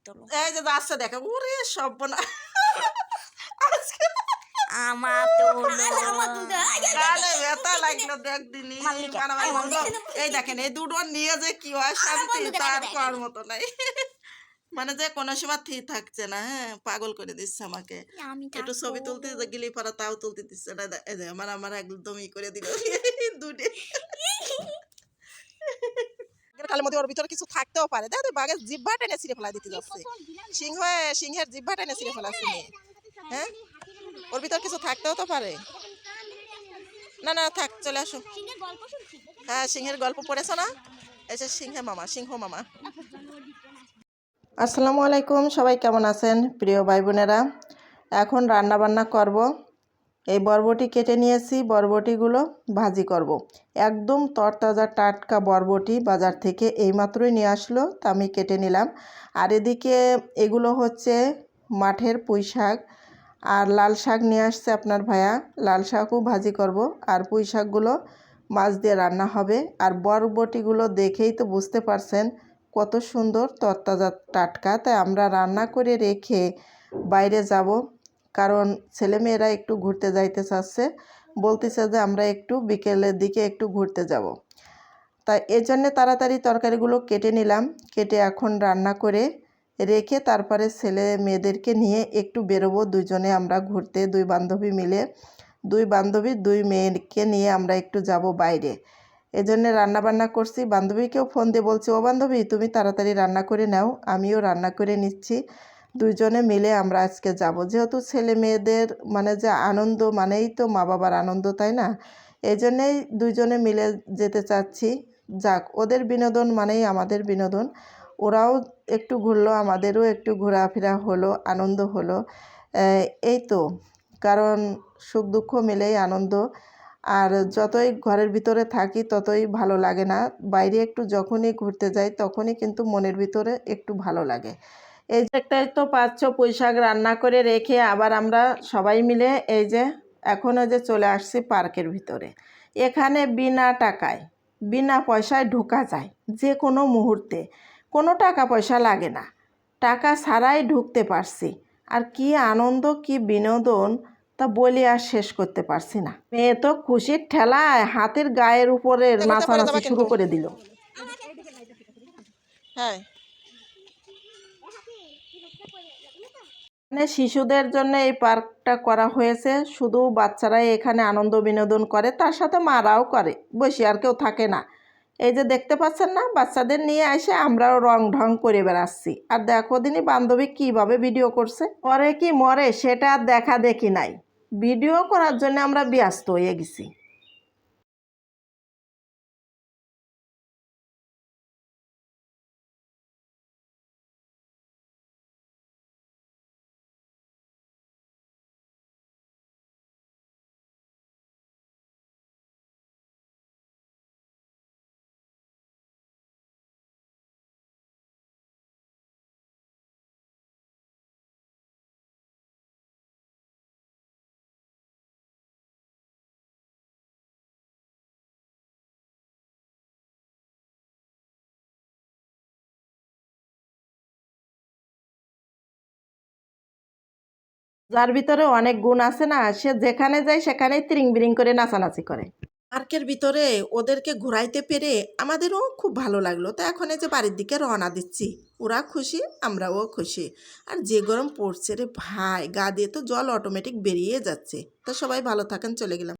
তোলো। এই যে যাচ্ছে দেখো, ওরে সর্বনাশ। আজকে আমার তোলো। কানে ব্যথা লাগলো দেখ দিনি। মাল্লিকা, মারামারি আমার করলো। এই দেখেন এই দুটো নিয়ে যে কি হয় শান্তি তার করার মতো নাই। মানে যে কোনো সময় ঠিক থাকছে না, হ্যাঁ পাগল করে দিচ্ছে আমাকে। আমি একটু থাকবো। ছবি তুলতে গেলে পরে তাও তুলতে দিচ্ছে না। এই যে আমার একদম ই করে দিল দুটি। কালের মধ্যে ওর ভিতরে কিছু থাকতেও পারে। দেখ বাঘের জিহ্বা টেনে ছিঁড়ে ফেলা দিতে যাচ্ছে। সিংহের জিহ্বা টেনে ছিঁড়ে ফেলাচ্ছে মেয়ে। হ্যাঁ ওর ভিতর কিছু থাকতেও তো পারে। না না থাক, চলে আসো। হ্যাঁ সিংহের গল্প পড়েছো না? এসে সিংহ মামা। আসসালামু আলাইকুম, সবাই কেমন আছেন প্রিয় ভাই বোনেরা? এখন রান্না বান্না করব। এই বরবটি কেটে নিয়েছি, বরবটিগুলো ভাজি করব। একদম তরতাজা টাটকা বরবটি বাজার থেকে এইমাত্রই নিয়ে আসলো, তা আমি কেটে নিলাম। আর এদিকে এগুলো হচ্ছে মাঠের পুঁই শাক, আর লাল শাক নিয়ে আসছে আপনার ভাইয়া, লাল শাকও ভাজি করব। আর পুঁই শাকগুলো মাছ দিয়ে রান্না হবে। আর বরবটিগুলো দেখেই তো বুঝতে পারছেন কত সুন্দর তরতাজা টাটকা। তাই আমরা রান্না করে রেখে বাইরে যাব, কারণ ছেলেমেয়েরা একটু ঘুরতে যাইতে চাচ্ছে, বলতেছে যে আমরা একটু বিকেলের দিকে একটু ঘুরতে যাব। তাই এই জন্যে তাড়াতাড়ি তরকারিগুলো কেটে নিলাম, কেটে এখন রান্না করে রেখে তারপরে ছেলে মেয়েদেরকে নিয়ে একটু বেরোবো দুজনে আমরা ঘুরতে। দুই বান্ধবী মিলে, দুই মেয়েকে নিয়ে আমরা একটু যাব বাইরে। এজন্যে রান্নাবান্না করছি। বান্ধবীকেও ফোন দিয়ে বলছি, ও বান্ধবী তুমি তাড়াতাড়ি রান্না করে নাও, আমিও রান্না করে নিচ্ছি। দুইজনে মিলে আমরা আজকে যাব, যেহেতু ছেলে মেয়েদের মানে যে আনন্দ মানেই তো মা বাবার আনন্দ, তাই না? এই জন্যেই দুইজনে মিলে যেতে চাচ্ছি। যাক, ওদের বিনোদন মানেই আমাদের বিনোদন। ওরাও একটু ঘুরলো, আমাদেরও একটু ঘোরাফেরা হলো, আনন্দ হলো। এই তো, কারণ সুখ দুঃখ মিলেই আনন্দ। আর যতই ঘরের ভিতরে থাকি ততই ভালো লাগে না, বাইরে একটু যখনই ঘুরতে যাই তখনই কিন্তু মনের ভিতরে একটু ভালো লাগে। এই যে একটাই তো পাচ্ছ পুঁই শাক রান্না করে রেখে আবার আমরা সবাই মিলে এই যে এখন ওই যে চলে আসছি পার্কের ভিতরে। এখানে বিনা টাকায় বিনা পয়সায় ঢোকা যায় যে কোনো মুহূর্তে, কোনো টাকা পয়সা লাগে না, টাকা ছাড়াই ঢুকতে পারছি। আর কি আনন্দ, কি বিনোদন, তা বলে আর শেষ করতে পারছি না। মেয়ে তো খুশির ঠেলায় হাতের গায়ের উপরে নাচানাচি শুরু করে দিল। হ্যাঁ মানে শিশুদের জন্য এই পার্কটা করা হয়েছে, শুধু বাচ্চারাই এখানে আনন্দ বিনোদন করে, তার সাথে মারাও করে, বসে আর কেউ থাকে না। এই যে দেখতে পাচ্ছেন না, বাচ্চাদের নিয়ে এসে আমরাও রং ঢং করে বেড়াচ্ছি। আর দেখো দিনই বান্ধবী কিভাবে ভিডিও করছে, পরে কি মরে সেটা আর দেখা দেখি নাই, ভিডিও করার জন্য আমরা ব্যস্ত হয়ে গেছি। যার ভিতরে অনেক গুণ আছে না, সে যেখানে যায় সেখানেই তিরিং বিরিং করে নাচানাচি করে। পার্কের ভিতরে ওদেরকে ঘোরাইতে পেরে আমাদেরও খুব ভালো লাগলো। তো এখন এই যে বাড়ির দিকে রওনা দিচ্ছি, ওরা খুশি আমরাও খুশি। আর যে গরম পড়ছে রে ভাই, গা দিয়ে তো জল অটোমেটিক বেরিয়ে যাচ্ছে। তো সবাই ভালো থাকেন, চলে গেলাম।